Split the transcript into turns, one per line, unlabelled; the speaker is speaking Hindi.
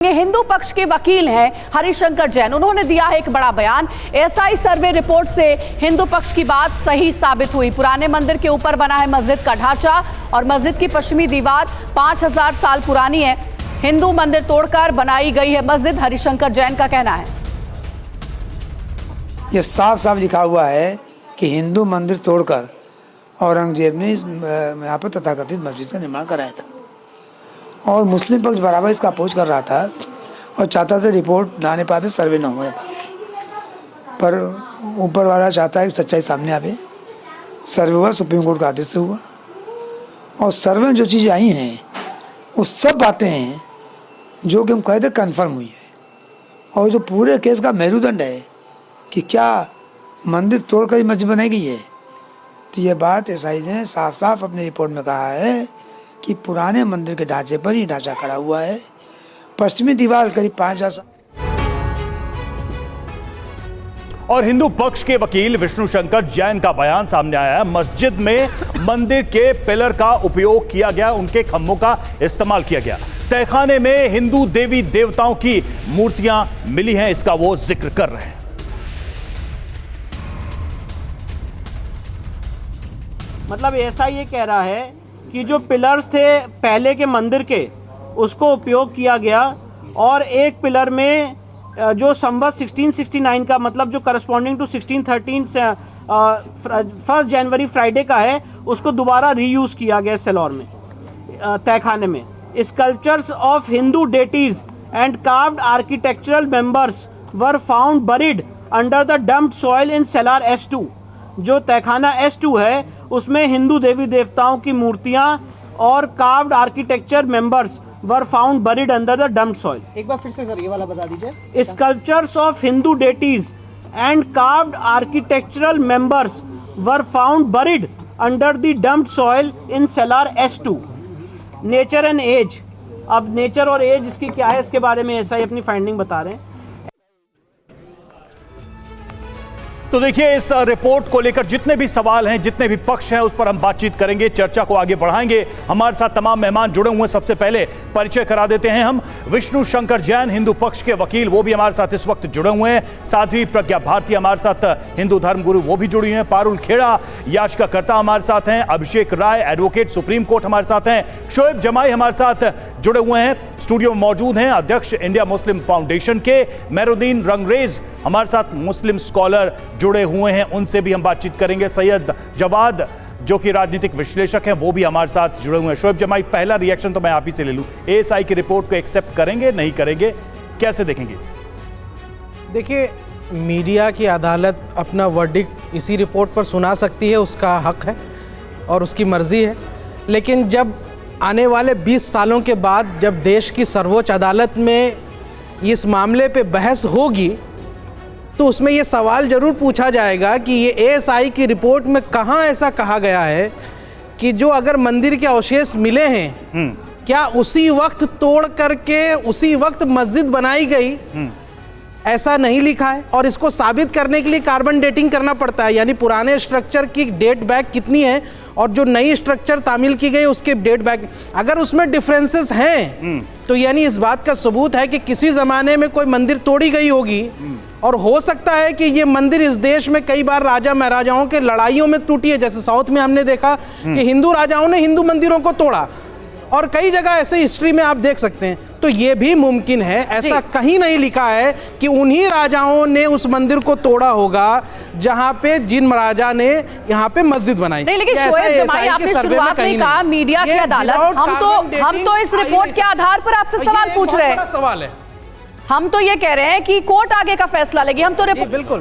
हिंदू पक्ष के वकील हैं हरिशंकर जैन। उन्होंने दिया है एक बड़ा बयान। एएसआई सर्वे रिपोर्ट से हिंदू पक्ष की बात सही साबित हुई। पुराने मंदिर के ऊपर बना है मस्जिद का ढांचा और मस्जिद की पश्चिमी दीवार 5000 साल पुरानी है। हिंदू मंदिर तोड़कर बनाई गई है मस्जिद, हरिशंकर जैन का कहना है।
ये साफ साफ लिखा हुआ है कि हिंदू मंदिर तोड़कर औरंगजेब ने यहाँ पर तथाकथित मस्जिद का निर्माण कराया था और मुस्लिम पक्ष बराबर इसका अपोज कर रहा था और चाहता था रिपोर्ट लाने पावे, सर्वे न होने पावे, पर ऊपर वाला चाहता है कि सच्चाई सामने आवे। सर्वे हुआ, सुप्रीम कोर्ट का आदेश से हुआ और सर्वे में जो चीज़ें आई हैं वो सब बातें हैं जो कि हम कहते कन्फर्म हुई है। और जो पूरे केस का मेरुदंड है कि क्या मंदिर तोड़कर ही मस्जिद बनाई गई है, तो ये बात एसआई ने साफ साफ अपनी रिपोर्ट में कहा है कि पुराने मंदिर के ढांचे पर ही ढांचा खड़ा हुआ है। पश्चिमी दीवार करीब 5000।
और हिंदू पक्ष के वकील विष्णुशंकर जैन का बयान सामने आया है। मस्जिद में मंदिर के पिलर का उपयोग किया गया, उनके खंभों का इस्तेमाल किया गया। तहखाने में हिंदू देवी देवताओं की मूर्तियां मिली हैं, इसका वो जिक्र कर रहे हैं।
मतलब ऐसा ये कह रहा है कि जो पिलर्स थे पहले के मंदिर के, उसको उपयोग किया गया और एक पिलर में जो संवत 1669 का, मतलब जो करस्पॉन्डिंग टू 1613 से 1 जनवरी फ्राइडे का है, उसको दोबारा रीयूज किया गया सेलौर में, तहखाने में। Sculptures of Hindu deities and carved architectural members were found buried under the dumped soil in cellar S2। जो तहखाना S2 है उसमें हिंदू देवी देवताओं की मूर्तियां और carved architecture members were found buried under the dumped soil.
एक बार फिर से सर ये वाला बता दीजिए।
Sculptures of Hindu deities and carved architectural members were found buried under the dumped soil in cellar S2। Nature and age, अब नेचर और एज इसकी क्या है, इसके बारे में ऐसा ही अपनी फाइंडिंग बता रहे हैं।
तो देखिए, इस रिपोर्ट को लेकर जितने भी सवाल हैं, जितने भी पक्ष हैं, उस पर हम बातचीत करेंगे, चर्चा को आगे बढ़ाएंगे। हमारे साथ तमाम मेहमान जुड़े हुए हैं। सबसे पहले परिचय करा देते हैं हम विष्णुशंकर जैन, हिंदू पक्ष के वकील, वो भी हमारे साथ इस वक्त जुड़े हुए हैं। साध्वी प्रज्ञा भारती हमारे साथ, हिंदू धर्म गुरु, वो भी जुड़ी हुई हैं। पारुल खेड़ा याचिकाकर्ता हमारे साथ हैं। अभिषेक राय एडवोकेट सुप्रीम कोर्ट हमारे साथ हैं। शोएब जमाई हमारे साथ जुड़े हुए हैं, स्टूडियो में मौजूद हैं। अध्यक्ष इंडिया मुस्लिम फाउंडेशन के मेहरुद्दीन रंगरेज हमारे साथ मुस्लिम स्कॉलर जुड़े हुए हैं, उनसे भी हम बातचीत करेंगे। सैयद जवाद जो कि राजनीतिक विश्लेषक हैं, वो भी हमारे साथ जुड़े हुए हैं। शोएब जमाई, पहला रिएक्शन तो मैं आप ही से ले लूं। एएसआई की रिपोर्ट को एक्सेप्ट करेंगे, नहीं करेंगे, कैसे देखेंगे इसे?
देखिए, मीडिया की अदालत अपना वर्डिक्ट इसी रिपोर्ट पर सुना सकती है, उसका हक है और उसकी मर्जी है। लेकिन जब आने वाले 20 सालों के बाद जब देश की सर्वोच्च अदालत में इस मामले पे बहस होगी, तो उसमें ये सवाल जरूर पूछा जाएगा कि ये एएसआई की रिपोर्ट में कहाँ ऐसा कहा गया है कि जो अगर मंदिर के अवशेष मिले हैं, क्या उसी वक्त तोड़ करके उसी वक्त मस्जिद बनाई गई? ऐसा नहीं लिखा है। और इसको साबित करने के लिए कार्बन डेटिंग करना पड़ता है, यानी पुराने स्ट्रक्चर की डेट बैक कितनी है और जो नई स्ट्रक्चर तामील की गई उसके डेट बैक, अगर उसमें डिफरेंसेस हैं तो यानी इस बात का सबूत है कि किसी ज़माने में कोई मंदिर तोड़ी गई होगी। और हो सकता है कि ये मंदिर इस देश में कई बार राजा महाराजाओं के लड़ाइयों में टूटी है। जैसे साउथ में हमने देखा कि हिंदू राजाओं ने हिंदू मंदिरों को तोड़ा, और कई जगह ऐसे हिस्ट्री में आप देख सकते हैं। तो ये भी मुमकिन है, ऐसा कहीं नहीं लिखा है कि उन्हीं राजाओं ने उस मंदिर को तोड़ा होगा जहां पे जिन राजा ने यहाँ पे मस्जिद बनाई।
नहीं, लेकिन शोएब जमाई, आपने शुरुआत में कहा मीडिया की अदालत, हम तो इस रिपोर्ट के आधार पर आपसे सवाल पूछ रहे हैं।
सवाल है,
हम तो ये कह रहे हैं कि कोर्ट आगे का फैसला लेगी। हम तो
बिल्कुल